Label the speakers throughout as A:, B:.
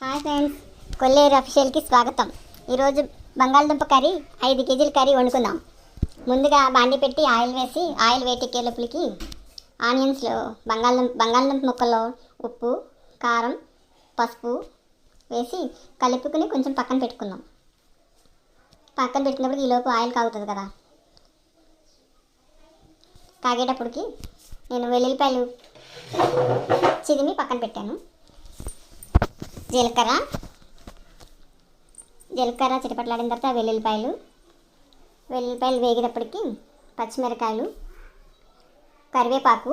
A: Hi friends, కొల్లేరు అఫీషియల్కి స్వాగతం. ఈరోజు బంగాళదుంప కర్రీ 5 కేజీల కర్రీ వండుకుందాం. ముందుగా బాండి పెట్టి ఆయిల్ వేసి ఆయిల్ వేటెక్కే లోపలికి ఆనియన్స్లో బంగాళదుంప ముక్కల్లో ఉప్పు, కారం, పసుపు వేసి కలుపుకుని కొంచెం పక్కన పెట్టుకుందాం. పక్కన పెట్టుకున్నప్పుడు ఈలోపు ఆయిల్ కాగుతుంది కదా, కాగేటప్పటికి నేను వెల్లుల్లిపాయలు చిదిమి పక్కన పెట్టాను. జీలకర్ర చిటపట్లాడిన తర్వాత వెల్లుల్లిపాయలు వేగేటప్పటికి పచ్చిమిరకాయలు, కరివేపాకు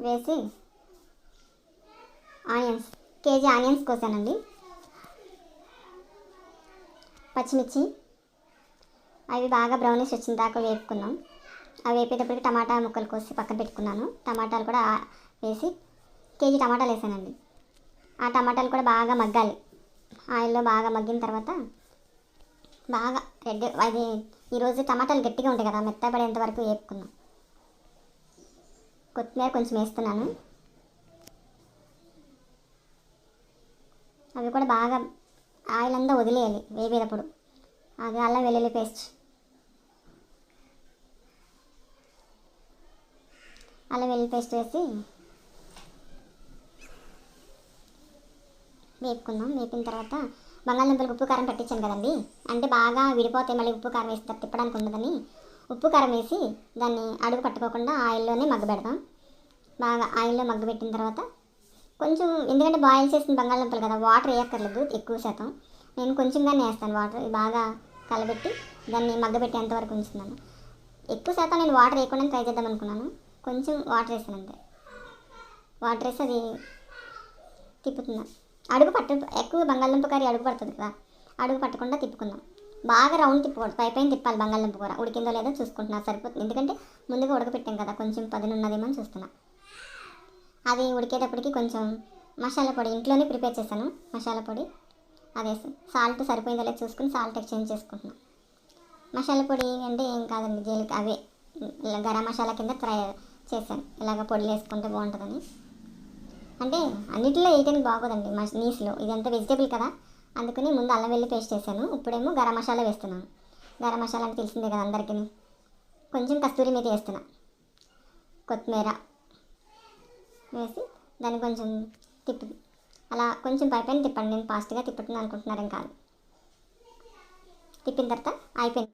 A: వేసి కేజీ ఆనియన్స్ కోసానండి. పచ్చిమిర్చి అవి బాగా బ్రౌనిష్ వచ్చిన దాకా వేపుకున్నాం. అవి వేపేటప్పటికి టమాటా ముక్కలు కోసి పక్కన పెట్టుకున్నాను. టమాటాలు కూడా వేసి కేజీ టమాటాలు వేసానండి. ఆ టమాటాలు కూడా బాగా మగ్గాలి. ఆయిల్లో బాగా మగ్గిన తర్వాత బాగా అది ఈరోజు టమాటాలు గట్టిగా ఉంటాయి కదా, మెత్తపడేంత వరకు వేపుకున్నాం. కొత్తిమీర కొంచెం వేస్తున్నాను. అవి కూడా బాగా ఆయిల్ అంతా వదిలేయాలి వేపేటప్పుడు. అది అల్లం వెల్లుల్లి పేస్ట్, వేసి వేపుకుందాం. వేపిన తర్వాత బంగాళదుంపలకు ఉప్పు కారం పట్టించాను కదండి, అంటే బాగా విడిపోతే మళ్ళీ ఉప్పు కారం వేసి తిప్పడానికి ఉండదని ఉప్పు కారం వేసి దాన్ని అడుగు పట్టుకోకుండా ఆయిల్లోనే మగ్గబెడదాం. బాగా ఆయిల్లో మగ్గబెట్టిన తర్వాత కొంచెం, ఎందుకంటే బాయిల్ చేసిన బంగాళదుంపలు కదా, వాటర్ వేయక్కర్లేదు ఎక్కువ శాతం. నేను కొంచెంగానే వేస్తాను వాటర్. బాగా కలబెట్టి దాన్ని మగ్గబెట్టేంత వరకు ఉంచుతున్నాను. ఎక్కువ శాతం నేను వాటర్ వేయకుండా ట్రై చేద్దాం అనుకున్నాను. కొంచెం వాటర్ వేసాను అంతే. వాటర్ వేసి అది తిప్పుతున్నాను. ఎక్కువ బంగాళదుంప కర్రీ అడుగు పడుతుంది కదా, అడుగు పట్టకుండా తిప్పుకుందాం. బాగా రౌండ్ తిప్పకూడదు, పైపైన తిప్పాలి. బంగాళదుంప కూర ఉడికిందో లేదో చూసుకుంటున్నా, సరిపోతుంది. ఎందుకంటే ముందుగా ఉడకపెట్టాం కదా, కొంచెం పదునున్నదేమో అని చూస్తున్నా. అది ఉడికేటప్పటికి కొంచెం మసాలా పొడి ఇంట్లోనే ప్రిపేర్ చేశాను. మసాలా పొడి అదే సాల్ట్ సరిపోయిందో లేదో చూసుకుని సాల్ట్ ఎక్స్చేంజ్ చేసుకుంటున్నాను. మసాలా పొడి అంటే ఏం కాదండి, అవే గరం మసాలా కింద ట్రై చేశాను. ఇలాగ పొడి వేసుకుంటే బాగుంటుందని. అంటే అన్నింటిలో వేయటానికి బాగోదండి నీస్లో, ఇదంతా వెజిటేబుల్ కదా, అందుకని ముందు అల్లం వెల్లి పేస్ట్ వేసాను. ఇప్పుడేమో గరం మసాలా వేస్తున్నాను. గరం మసాలా అంటే తెలిసిందే కదా అందరికీ. కొంచెం కస్తూరి మేతి వేస్తున్నా, కొత్తిమీర వేసి దాన్ని కొంచెం అలా కొంచెం పైపైన తిప్పండి. నేను ఫాస్ట్గా తిప్పుతున్నాను అనుకుంటున్నారేం కాదు. తిప్పిన తర్వాత అయిపోయింది.